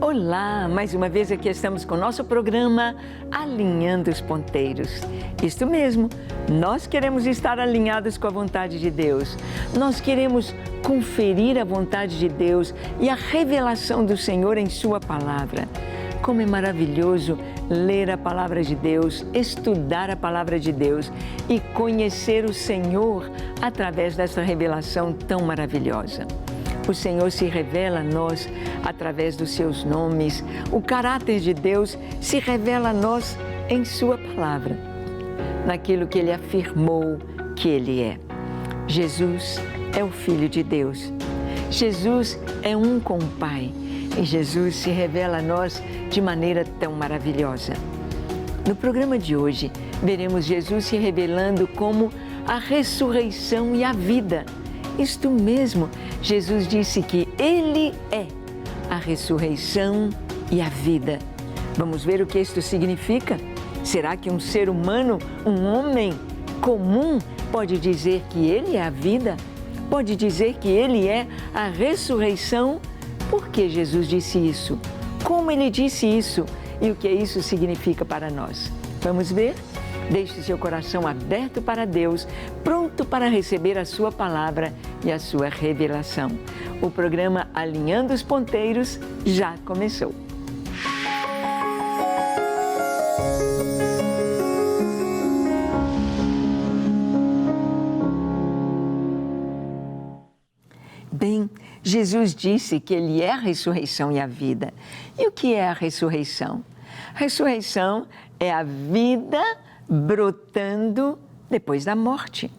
Olá, mais uma vez aqui estamos com o nosso programa Alinhando os Ponteiros. Isto mesmo, nós queremos estar alinhados com a vontade de Deus. Nós queremos conferir a vontade de Deus e a revelação do Senhor em Sua Palavra. Como é maravilhoso ler a Palavra de Deus, estudar a Palavra de Deus e conhecer o Senhor através dessa revelação tão maravilhosa. O Senhor se revela a nós através dos seus nomes. O caráter de Deus se revela a nós em Sua Palavra, naquilo que Ele afirmou que Ele é. Jesus é o Filho de Deus. Jesus é um com o Pai. E Jesus se revela a nós de maneira tão maravilhosa. No programa de hoje, veremos Jesus se revelando como a ressurreição e a vida. Isto mesmo, Jesus disse que Ele é a ressurreição e a vida. Vamos ver o que isto significa? Será que um ser humano, um homem comum, pode dizer que Ele é a vida? Pode dizer que Ele é a ressurreição? Por que Jesus disse isso? Como Ele disse isso? E o que isso significa para nós? Vamos ver? Deixe seu coração aberto para Deus, pronto para receber a sua palavra e a sua revelação. O programa Alinhando os Ponteiros já começou. Bem, Jesus disse que Ele é a ressurreição e a vida. E o que é a ressurreição? A ressurreição é a vida brotando depois da morte.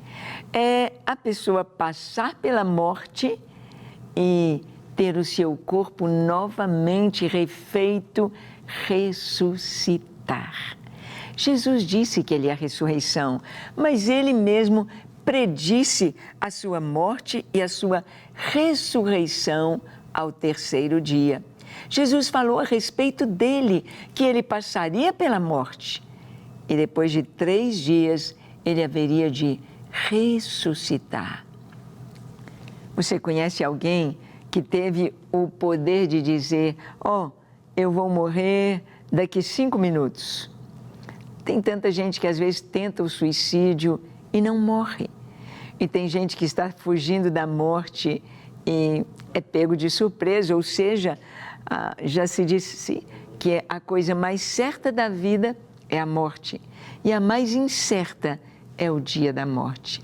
É a pessoa passar pela morte e ter o seu corpo novamente refeito, ressuscitar. Jesus disse que Ele é a ressurreição, mas Ele mesmo predisse a sua morte e a sua ressurreição ao terceiro dia. Jesus falou a respeito dele, que ele passaria pela morte e depois de 3 dias ele haveria de ressuscitar. Você conhece alguém que teve o poder de dizer, eu vou morrer daqui 5 minutos? Tem tanta gente que às vezes tenta o suicídio e não morre. E tem gente que está fugindo da morte e é pego de surpresa, ou seja, já se disse que a coisa mais certa da vida é a morte e a mais incerta é o dia da morte.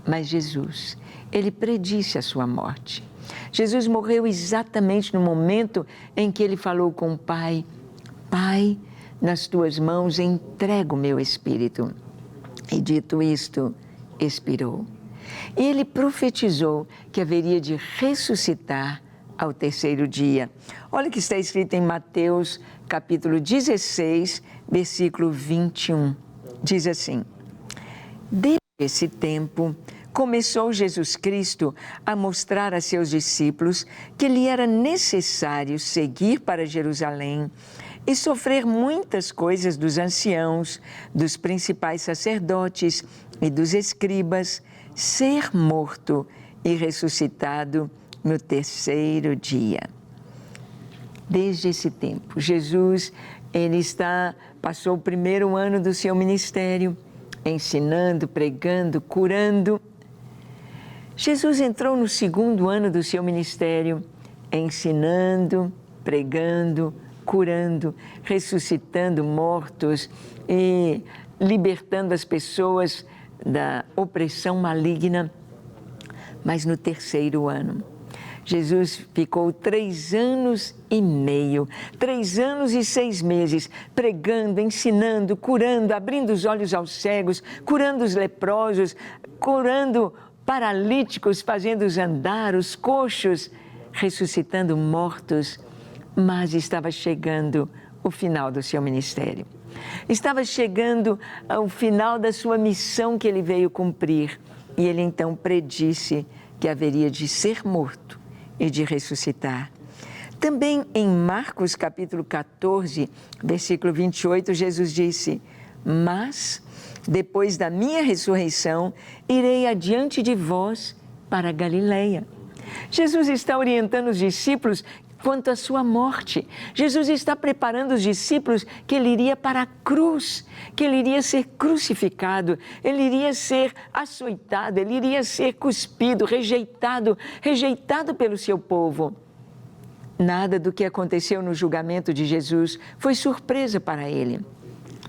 Mas Jesus, Ele predisse a sua morte. Jesus morreu exatamente no momento em que Ele falou com o Pai, Pai, nas Tuas mãos entrego o meu espírito. E dito isto, expirou. E Ele profetizou que haveria de ressuscitar ao terceiro dia. Olha o que está escrito em Mateus, capítulo 16, versículo 21. Diz assim, desde esse tempo, começou Jesus Cristo a mostrar a seus discípulos que lhe era necessário seguir para Jerusalém e sofrer muitas coisas dos anciãos, dos principais sacerdotes e dos escribas, ser morto e ressuscitado no terceiro dia. Desde esse tempo, Jesus, passou o primeiro ano do seu ministério, ensinando, pregando, curando. Jesus entrou no segundo ano do seu ministério, ensinando, pregando, curando, ressuscitando mortos e libertando as pessoas da opressão maligna. Mas no terceiro ano, Jesus ficou 3 anos e meio, 3 anos e 6 meses, pregando, ensinando, curando, abrindo os olhos aos cegos, curando os leprosos, curando paralíticos, fazendo-os andar, os coxos, ressuscitando mortos. Mas estava chegando o final do seu ministério. Estava chegando ao final da sua missão que ele veio cumprir. E ele então predisse que haveria de ser morto e de ressuscitar. Também em Marcos capítulo 14, versículo 28, Jesus disse, mas depois da minha ressurreição, irei adiante de vós para a Galileia. Jesus está orientando os discípulos quanto à sua morte. Jesus está preparando os discípulos que ele iria para a cruz, que ele iria ser crucificado, ele iria ser açoitado, ele iria ser cuspido, rejeitado pelo seu povo. Nada do que aconteceu no julgamento de Jesus foi surpresa para ele.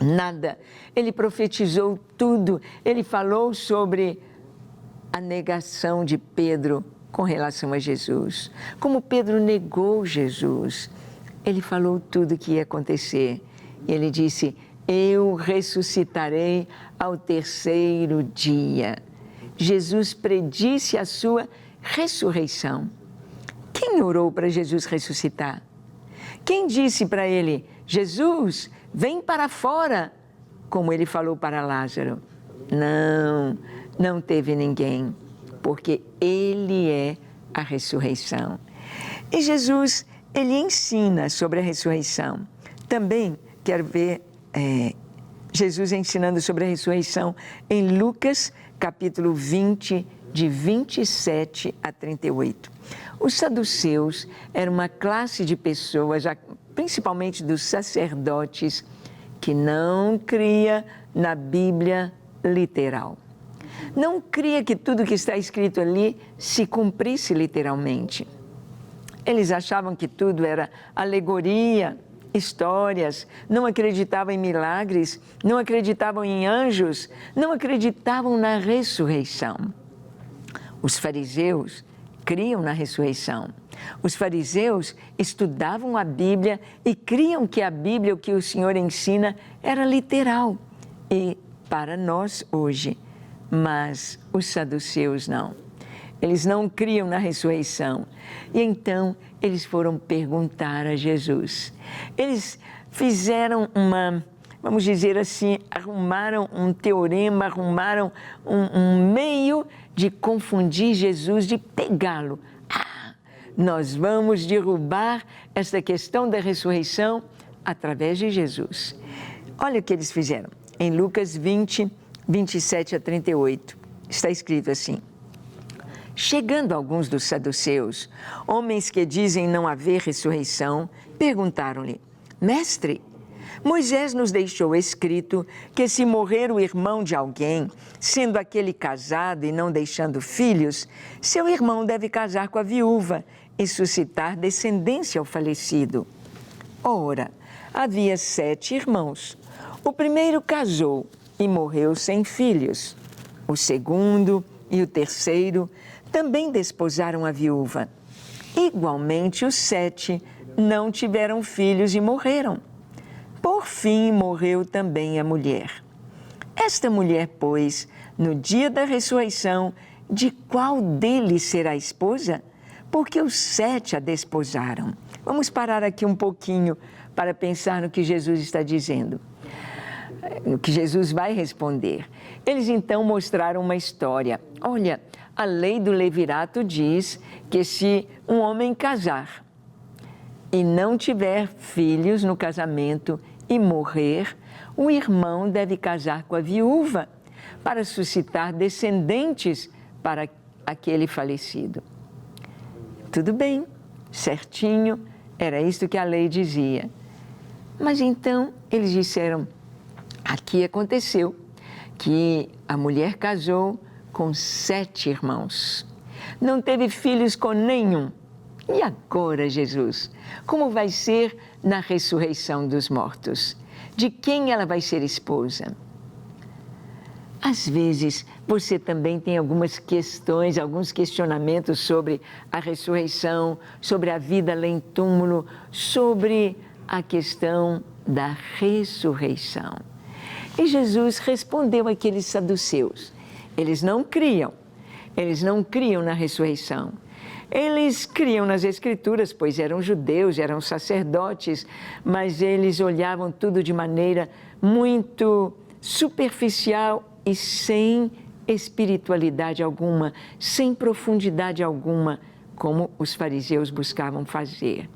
Nada. Ele profetizou tudo. Ele falou sobre a negação de Pedro com relação a Jesus. Como Pedro negou Jesus. Ele falou tudo o que ia acontecer. E ele disse: eu ressuscitarei ao terceiro dia. Jesus predisse a sua ressurreição. Quem orou para Jesus ressuscitar? Quem disse para ele: Jesus, vem para fora, como ele falou para Lázaro? Não teve ninguém, porque ele é a ressurreição. E Jesus, ele ensina sobre a ressurreição. Também quero ver Jesus ensinando sobre a ressurreição em Lucas, capítulo 20, de 27 a 38. Os saduceus eram uma classe de pessoas, principalmente dos sacerdotes, que não cria na Bíblia literal. Não cria que tudo que está escrito ali se cumprisse literalmente. Eles achavam que tudo era alegoria, histórias, não acreditavam em milagres, não acreditavam em anjos, não acreditavam na ressurreição. Os fariseus criam na ressurreição. Os fariseus estudavam a Bíblia e criam que a Bíblia, o que o Senhor ensina, era literal e para nós hoje. Mas os saduceus não. Eles não criam na ressurreição. E então eles foram perguntar a Jesus. Eles fizeram vamos dizer assim, arrumaram um teorema, arrumaram um meio de confundir Jesus, de pegá-lo. Nós vamos derrubar essa questão da ressurreição através de Jesus. Olha o que eles fizeram. Em Lucas 20, 27 a 38, está escrito assim: chegando alguns dos saduceus, homens que dizem não haver ressurreição, perguntaram-lhe: Mestre, Moisés nos deixou escrito que se morrer o irmão de alguém, sendo aquele casado e não deixando filhos, seu irmão deve casar com a viúva e suscitar descendência ao falecido. Ora, havia 7 irmãos. O primeiro casou e morreu sem filhos. O segundo e o terceiro também desposaram a viúva. Igualmente, os 7 não tiveram filhos e morreram. Por fim, morreu também a mulher. Esta mulher, pois, no dia da ressurreição, de qual deles será esposa? Porque os 7 a desposaram. Vamos parar aqui um pouquinho para pensar no que Jesus está dizendo. O que Jesus vai responder. Eles então mostraram uma história. Olha, a lei do levirato diz que se um homem casar e não tiver filhos no casamento e morrer, o irmão deve casar com a viúva para suscitar descendentes para aquele falecido. Tudo bem, certinho, era isso que a lei dizia. Mas então eles disseram: aqui aconteceu que a mulher casou com 7 irmãos, não teve filhos com nenhum. E agora, Jesus, como vai ser na ressurreição dos mortos? De quem ela vai ser esposa? Às vezes, você também tem algumas questões, alguns questionamentos sobre a ressurreição, sobre a vida além do túmulo, sobre a questão da ressurreição. E Jesus respondeu àqueles saduceus. Eles não criam na ressurreição. Eles criam nas Escrituras, pois eram judeus, eram sacerdotes, mas eles olhavam tudo de maneira muito superficial e sem espiritualidade alguma, sem profundidade alguma, como os fariseus buscavam fazer.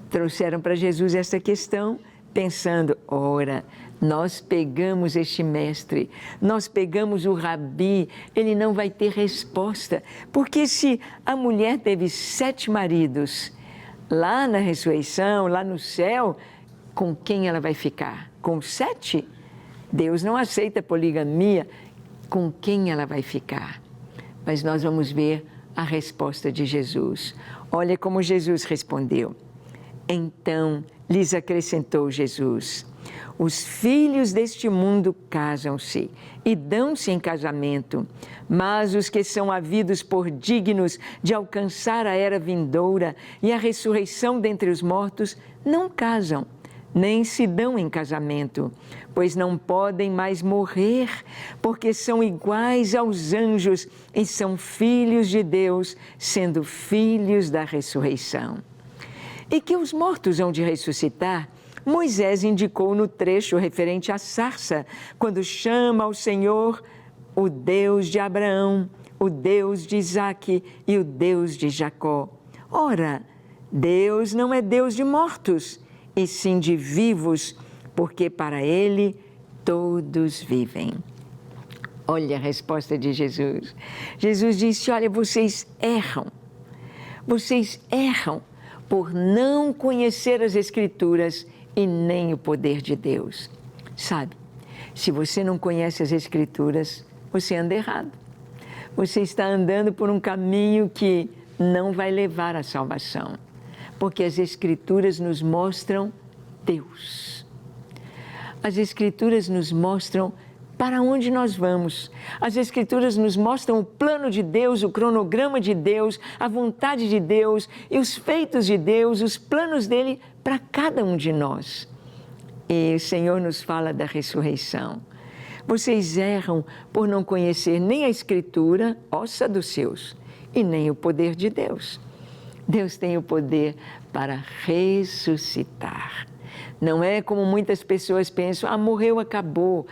Trouxeram para Jesus essa questão, pensando: ora, nós pegamos este mestre, nós pegamos o rabi, ele não vai ter resposta, porque se a mulher teve 7 maridos, lá na ressurreição, lá no céu, com quem ela vai ficar? Com 7? Deus não aceita poligamia. Com quem ela vai ficar? Mas nós vamos ver a resposta de Jesus. Olha como Jesus respondeu. Então lhes acrescentou Jesus: os filhos deste mundo casam-se e dão-se em casamento, mas os que são havidos por dignos de alcançar a era vindoura e a ressurreição dentre os mortos não casam, nem se dão em casamento, pois não podem mais morrer, porque são iguais aos anjos e são filhos de Deus, sendo filhos da ressurreição. E que os mortos hão de ressuscitar, Moisés indicou no trecho referente à sarça, quando chama ao Senhor o Deus de Abraão, o Deus de Isaque e o Deus de Jacó. Ora, Deus não é Deus de mortos, e sim de vivos, porque para Ele todos vivem. Olha a resposta de Jesus. Jesus disse, olha, vocês erram por não conhecer as Escrituras e nem o poder de Deus. Sabe, se você não conhece as Escrituras, você anda errado. Você está andando por um caminho que não vai levar à salvação, porque as Escrituras nos mostram Deus. As Escrituras nos mostram para onde nós vamos. As Escrituras nos mostram o plano de Deus, o cronograma de Deus, a vontade de Deus e os feitos de Deus, os planos dele para cada um de nós. E o Senhor nos fala da ressurreição. Vocês erram por não conhecer nem a Escritura, ó saduceus, e nem o poder de Deus. Deus tem o poder para ressuscitar. Não é como muitas pessoas pensam, morreu, acabou,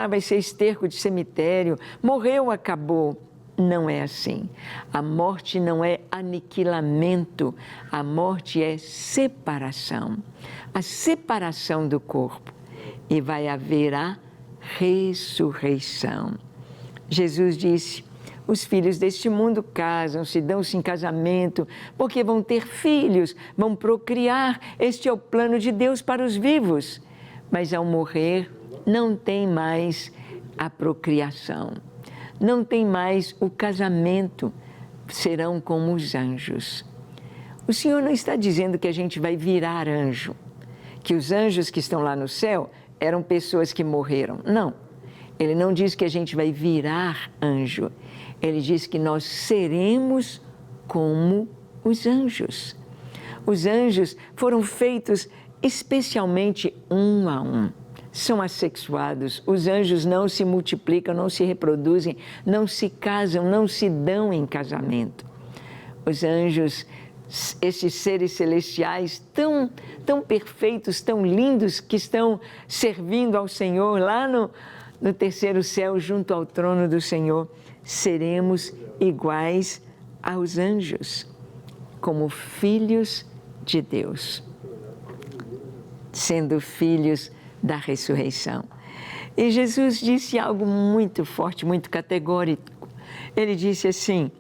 vai ser esterco de cemitério, morreu, acabou. Não é assim. A morte não é aniquilamento, a morte é separação. A separação do corpo. E vai haver a ressurreição. Jesus disse, os filhos deste mundo casam-se, dão-se em casamento, porque vão ter filhos, vão procriar. Este é o plano de Deus para os vivos. Mas ao morrer, não tem mais a procriação, não tem mais o casamento, serão como os anjos. O Senhor não está dizendo que a gente vai virar anjo, que os anjos que estão lá no céu eram pessoas que morreram. Não, Ele não diz que a gente vai virar anjo. Ele diz que nós seremos como os anjos. Os anjos foram feitos especialmente um a um. São assexuados. Os anjos não se multiplicam, não se reproduzem, não se casam, não se dão em casamento. Os anjos, esses seres celestiais tão perfeitos, tão lindos, que estão servindo ao Senhor lá no terceiro céu, junto ao trono do Senhor, seremos iguais aos anjos, como filhos de Deus, sendo filhos da ressurreição. E Jesus disse algo muito forte, muito categórico. Ele disse assim,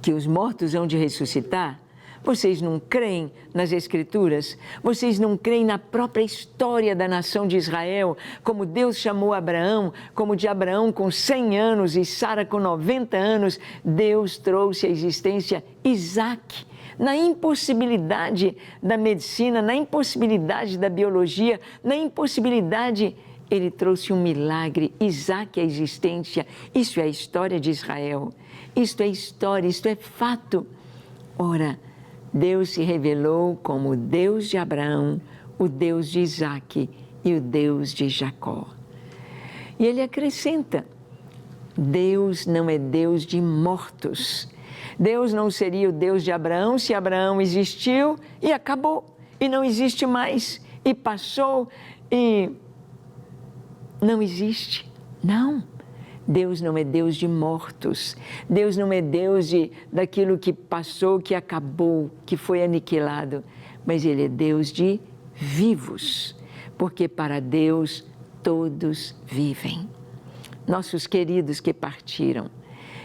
que os mortos hão de ressuscitar. Vocês não creem nas Escrituras? Vocês não creem na própria história da nação de Israel? Como Deus chamou Abraão, como de Abraão com 100 anos e Sara com 90 anos, Deus trouxe à existência Isaque. Na impossibilidade da medicina, na impossibilidade da biologia, na impossibilidade, Ele trouxe um milagre, Isaque à existência. Isso é a história de Israel. Isto é história, isto é fato. Ora, Deus se revelou como o Deus de Abraão, o Deus de Isaque e o Deus de Jacó. E ele acrescenta, Deus não é Deus de mortos. Deus não seria o Deus de Abraão se Abraão existiu e acabou, e não existe mais, e passou, e não existe. Não. Deus não é Deus de mortos. Deus não é Deus daquilo que passou, que acabou, que foi aniquilado. Mas Ele é Deus de vivos, porque para Deus todos vivem. Nossos queridos que partiram,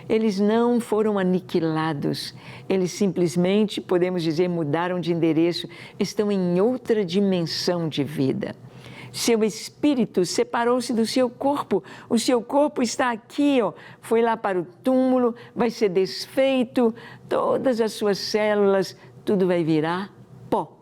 Eles não foram aniquilados, eles simplesmente, podemos dizer, mudaram de endereço, estão em outra dimensão de vida. Seu espírito separou-se do seu corpo. O seu corpo está aqui, ó, foi lá para o túmulo, vai ser desfeito, todas as suas células, tudo vai virar pó.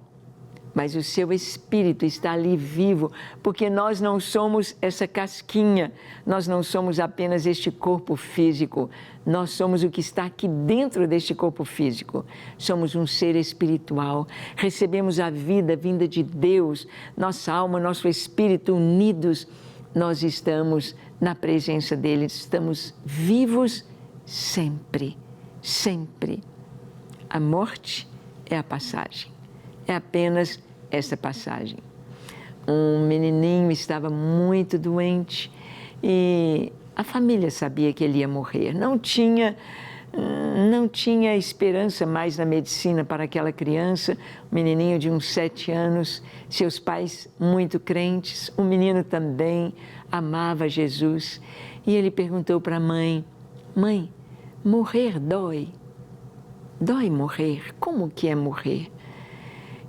Mas o seu espírito está ali vivo, porque nós não somos essa casquinha, nós não somos apenas este corpo físico, nós somos o que está aqui dentro deste corpo físico. Somos um ser espiritual, recebemos a vida vinda de Deus, nossa alma, nosso espírito unidos, nós estamos na presença dele, estamos vivos sempre, sempre. A morte é a passagem. É apenas essa passagem. Um menininho estava muito doente e a família sabia que ele ia morrer. Não tinha esperança mais na medicina para aquela criança, um menininho de uns 7 anos, seus pais muito crentes, o menino também amava Jesus. E ele perguntou para a mãe: mãe, morrer dói? Dói morrer? Como que é morrer?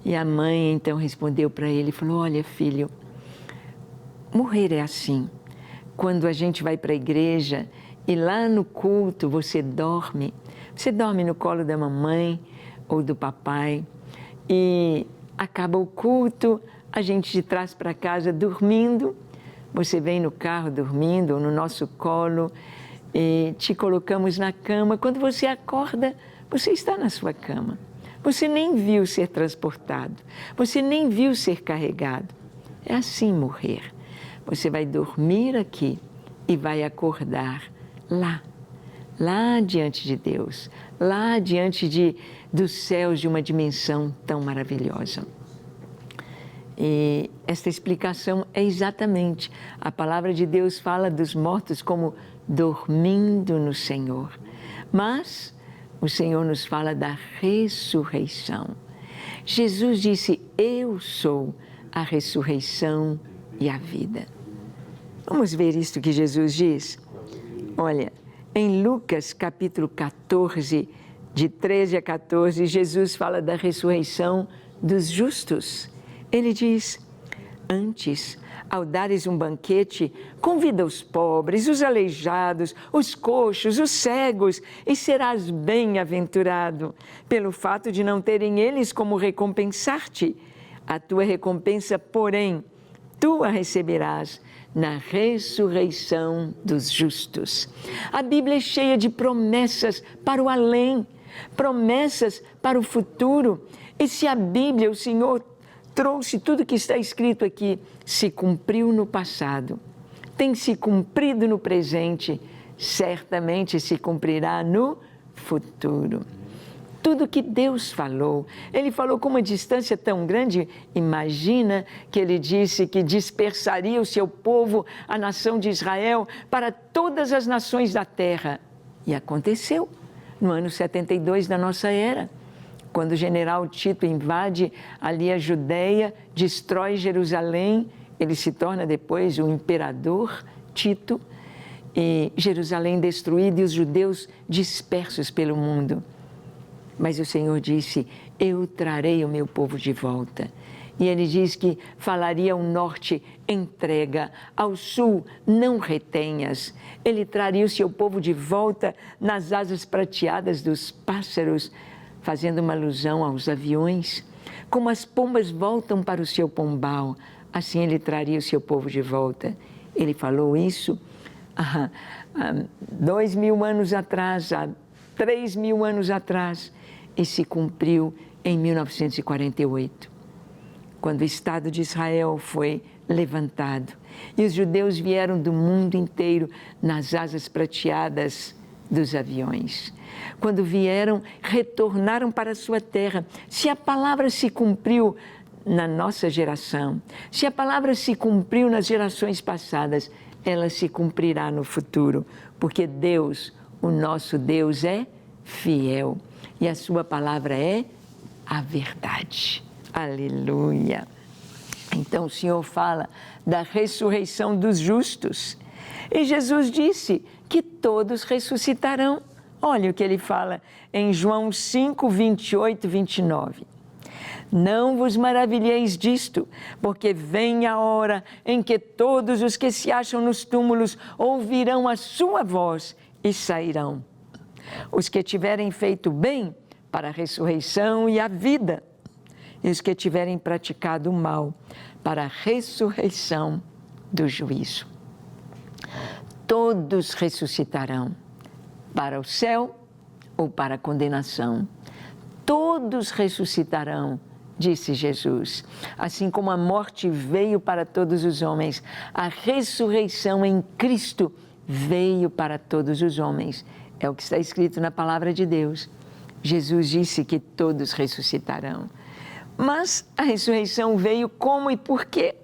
E a mãe então respondeu para ele, falou: olha, filho, morrer é assim. Quando a gente vai para a igreja e lá no culto você dorme no colo da mamãe ou do papai e acaba o culto, a gente te traz para casa dormindo, você vem no carro dormindo ou no nosso colo e te colocamos na cama. Quando você acorda, você está na sua cama. Você nem viu ser transportado, você nem viu ser carregado. É assim morrer. Você vai dormir aqui e vai acordar lá diante de Deus, lá diante dos céus de uma dimensão tão maravilhosa. E esta explicação é exatamente, a palavra de Deus fala dos mortos como dormindo no Senhor. Mas o Senhor nos fala da ressurreição. Jesus disse: eu sou a ressurreição e a vida. Vamos ver isto que Jesus diz? Olha, em Lucas capítulo 14, de 13 a 14, Jesus fala da ressurreição dos justos. Ele diz: antes, ao dares um banquete, convida os pobres, os aleijados, os coxos, os cegos, e serás bem-aventurado, pelo fato de não terem eles como recompensar-te. A tua recompensa, porém, tu a receberás na ressurreição dos justos. A Bíblia é cheia de promessas para o além, promessas para o futuro. E se a Bíblia, o Senhor trouxe tudo que está escrito aqui, se cumpriu no passado, tem se cumprido no presente, certamente se cumprirá no futuro. Tudo que Deus falou, Ele falou com uma distância tão grande. Imagina que Ele disse que dispersaria o seu povo, a nação de Israel, para todas as nações da terra. E aconteceu no ano 72 da nossa era, quando o general Tito invade ali a Judéia, destrói Jerusalém, ele se torna depois o imperador Tito, e Jerusalém destruída e os judeus dispersos pelo mundo. Mas o Senhor disse: eu trarei o meu povo de volta. E Ele diz que falaria ao norte: entrega, ao sul, não retenhas. Ele traria o seu povo de volta nas asas prateadas dos pássaros, fazendo uma alusão aos aviões. Como as pombas voltam para o seu pombal, assim Ele traria o seu povo de volta. Ele falou isso há 2.000 anos atrás, há 3.000 anos atrás, e se cumpriu em 1948, quando o Estado de Israel foi levantado e os judeus vieram do mundo inteiro nas asas prateadas dos aviões. Quando vieram, retornaram para a sua terra. Se a palavra se cumpriu na nossa geração, se a palavra se cumpriu nas gerações passadas, ela se cumprirá no futuro, porque Deus, o nosso Deus, é fiel e a sua palavra é a verdade. Aleluia! Então o Senhor fala da ressurreição dos justos. E Jesus disse que todos ressuscitarão. Olha o que ele fala em João 5, 28 e 29. Não vos maravilheis disto, porque vem a hora em que todos os que se acham nos túmulos ouvirão a sua voz e sairão. Os que tiverem feito bem para a ressurreição e a vida, e os que tiverem praticado o mal para a ressurreição do juízo. Todos ressuscitarão para o céu ou para a condenação. Todos ressuscitarão, disse Jesus. Assim como a morte veio para todos os homens, a ressurreição em Cristo veio para todos os homens. É o que está escrito na palavra de Deus. Jesus disse que todos ressuscitarão. Mas a ressurreição veio como e por quê?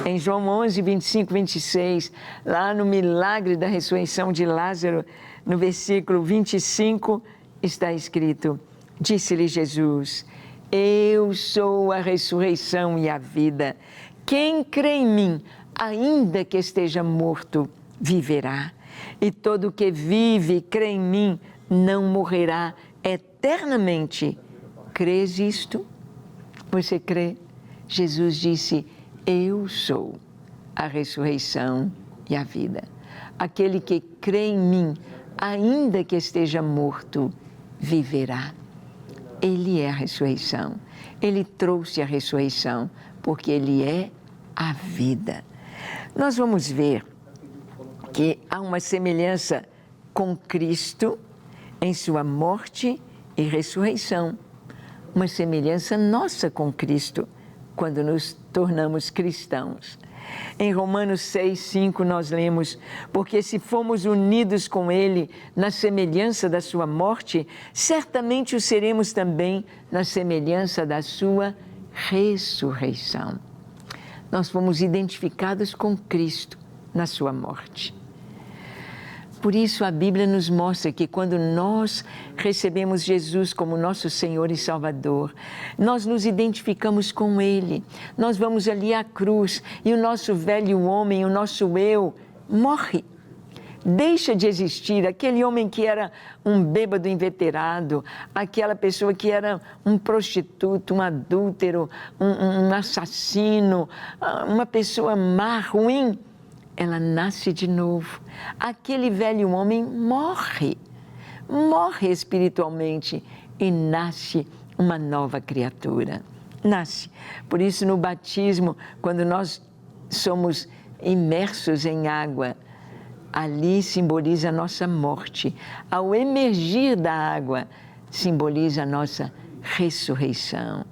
Em João 11, 25, 26, lá no milagre da ressurreição de Lázaro, no versículo 25, está escrito: disse-lhe Jesus: eu sou a ressurreição e a vida. Quem crê em mim, ainda que esteja morto, viverá. E todo o que vive e crê em mim não morrerá eternamente. Crês isto? Você crê? Jesus disse: eu sou a ressurreição e a vida. Aquele que crê em mim, ainda que esteja morto, viverá. Ele é a ressurreição. Ele trouxe a ressurreição, porque Ele é a vida. Nós vamos ver que há uma semelhança com Cristo em sua morte e ressurreição. Uma semelhança nossa com Cristo, quando nos tornamos cristãos. Em Romanos 6, 5, nós lemos: porque se fomos unidos com Ele na semelhança da sua morte, certamente o seremos também na semelhança da sua ressurreição. Nós fomos identificados com Cristo na sua morte. Por isso a Bíblia nos mostra que quando nós recebemos Jesus como nosso Senhor e Salvador, nós nos identificamos com Ele. Nós vamos ali à cruz e o nosso velho homem, o nosso eu, morre. Deixa de existir aquele homem que era um bêbado inveterado, aquela pessoa que era um prostituto, um adúltero, um assassino, uma pessoa má, ruim. Ela nasce de novo. Aquele velho homem morre espiritualmente e nasce uma nova criatura. Nasce. Por isso, no batismo, quando nós somos imersos em água, ali simboliza a nossa morte. Ao emergir da água, simboliza a nossa ressurreição.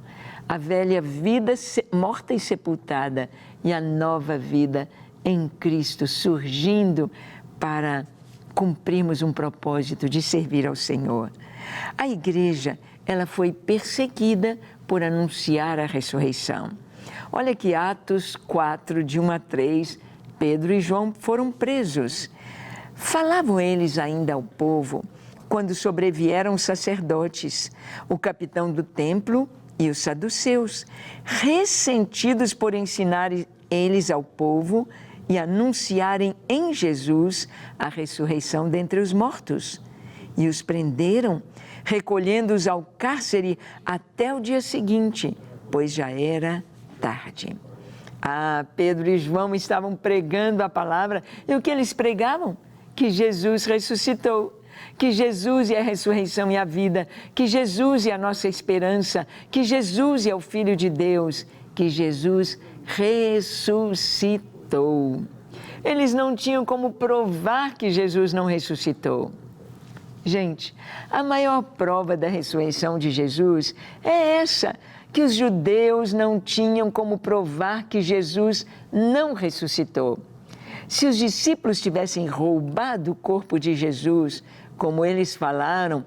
A velha vida morta e sepultada e a nova vida em Cristo, surgindo para cumprirmos um propósito de servir ao Senhor. A igreja, ela foi perseguida por anunciar a ressurreição. Olha que Atos 4, de 1 a 3, Pedro e João foram presos. Falavam eles ainda ao povo quando sobrevieram os sacerdotes, o capitão do templo e os saduceus, ressentidos por ensinar eles ao povo e anunciarem em Jesus a ressurreição dentre os mortos. E os prenderam, recolhendo-os ao cárcere até o dia seguinte, pois já era tarde. Pedro e João estavam pregando a palavra, e o que eles pregavam? Que Jesus ressuscitou, que Jesus é a ressurreição e a vida, que Jesus é a nossa esperança, que Jesus é o Filho de Deus, que Jesus ressuscitou. Eles não tinham como provar que Jesus não ressuscitou. Gente, a maior prova da ressurreição de Jesus é essa, que os judeus não tinham como provar que Jesus não ressuscitou. Se os discípulos tivessem roubado o corpo de Jesus, como eles falaram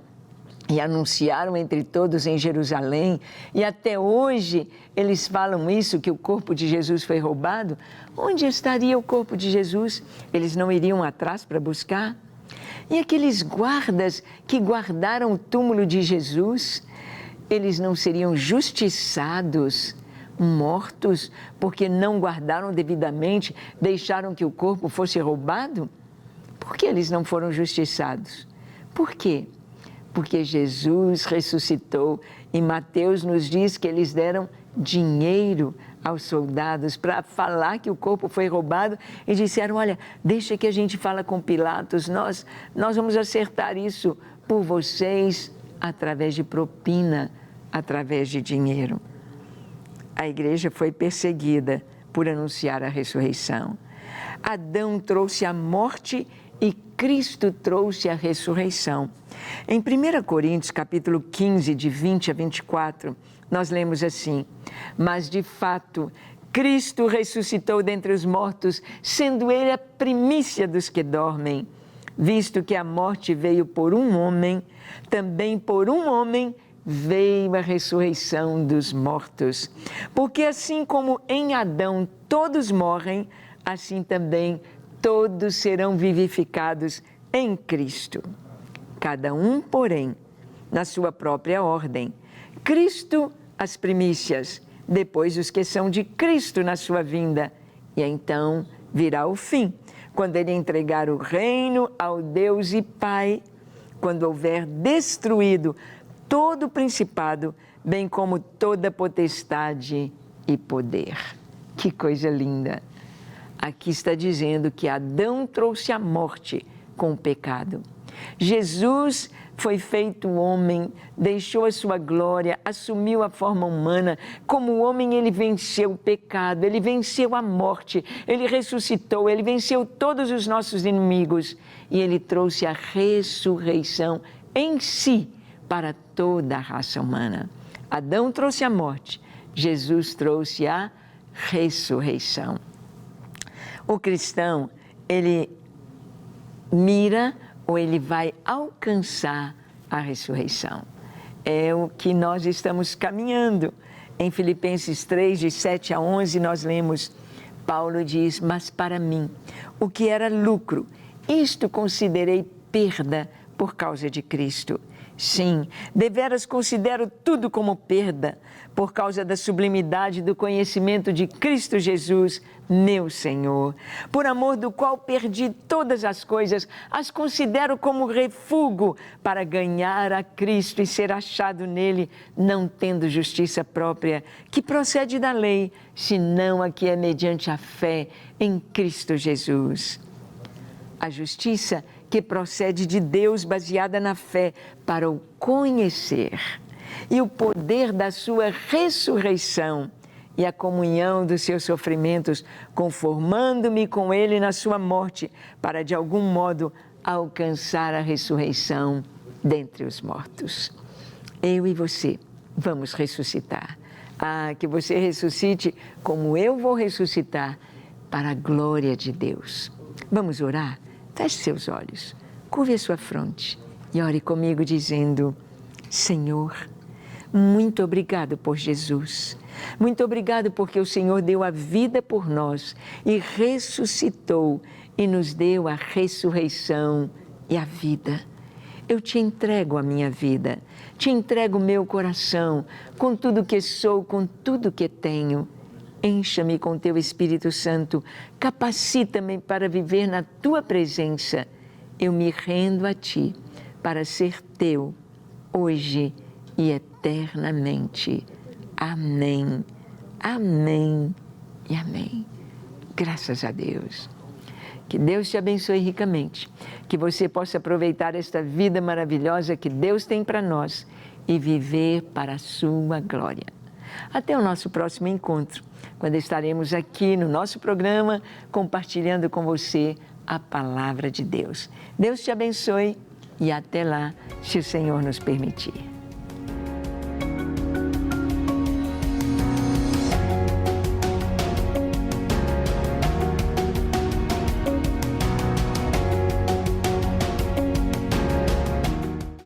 e anunciaram entre todos em Jerusalém, e até hoje eles falam isso, que o corpo de Jesus foi roubado, onde estaria o corpo de Jesus? Eles não iriam atrás para buscar? E aqueles guardas que guardaram o túmulo de Jesus, eles não seriam justiçados, mortos, porque não guardaram devidamente, deixaram que o corpo fosse roubado? Por que eles não foram justiçados? Por quê? Porque Jesus ressuscitou e Mateus nos diz que eles deram dinheiro aos soldados para falar que o corpo foi roubado e disseram, olha, deixa que a gente fala com Pilatos, nós vamos acertar isso por vocês através de propina, através de dinheiro. A igreja foi perseguida por anunciar a ressurreição. Adão trouxe a morte e Cristo trouxe a ressurreição. Em 1 Coríntios, capítulo 15, de 20 a 24, nós lemos assim, mas de fato, Cristo ressuscitou dentre os mortos, sendo Ele a primícia dos que dormem. Visto que a morte veio por um homem, também por um homem veio a ressurreição dos mortos. Porque assim como em Adão todos morrem, assim também todos serão vivificados em Cristo. Cada um, porém, na sua própria ordem. Cristo, as primícias, depois os que são de Cristo na sua vinda. E então virá o fim, quando Ele entregar o reino ao Deus e Pai, quando houver destruído todo o principado, bem como toda potestade e poder. Que coisa linda! Aqui está dizendo que Adão trouxe a morte com o pecado. Jesus foi feito homem, deixou a sua glória, assumiu a forma humana. Como homem, ele venceu o pecado, ele venceu a morte, ele ressuscitou, ele venceu todos os nossos inimigos e ele trouxe a ressurreição em si para toda a raça humana. Adão trouxe a morte, Jesus trouxe a ressurreição. O cristão, ele mira ou ele vai alcançar a ressurreição. É o que nós estamos caminhando. Em Filipenses 3, de 7 a 11, nós lemos, Paulo diz, mas para mim, o que era lucro, isto considerei perda por causa de Cristo. Sim, deveras considero tudo como perda, por causa da sublimidade do conhecimento de Cristo Jesus, meu Senhor, por amor do qual perdi todas as coisas, as considero como refúgio para ganhar a Cristo e ser achado nele, não tendo justiça própria, que procede da lei, senão a que é mediante a fé em Cristo Jesus. A justiça que procede de Deus, baseada na fé, para o conhecer, e o poder da sua ressurreição e a comunhão dos seus sofrimentos, conformando-me com ele na sua morte, para de algum modo alcançar a ressurreição dentre os mortos. Eu e você vamos ressuscitar. Que você ressuscite como eu vou ressuscitar, para a glória de Deus. Vamos orar? Feche seus olhos, curve a sua fronte e ore comigo dizendo, Senhor, muito obrigado por Jesus. Muito obrigado porque o Senhor deu a vida por nós e ressuscitou e nos deu a ressurreição e a vida. Eu te entrego a minha vida, te entrego o meu coração, com tudo que sou, com tudo que tenho. Encha-me com teu Espírito Santo, capacita-me para viver na tua presença. Eu me rendo a ti para ser teu, hoje e eternamente. Amém, amém e amém. Graças a Deus. Que Deus te abençoe ricamente, que você possa aproveitar esta vida maravilhosa que Deus tem para nós e viver para a sua glória. Até o nosso próximo encontro, quando estaremos aqui no nosso programa, compartilhando com você a Palavra de Deus. Deus te abençoe e até lá, se o Senhor nos permitir.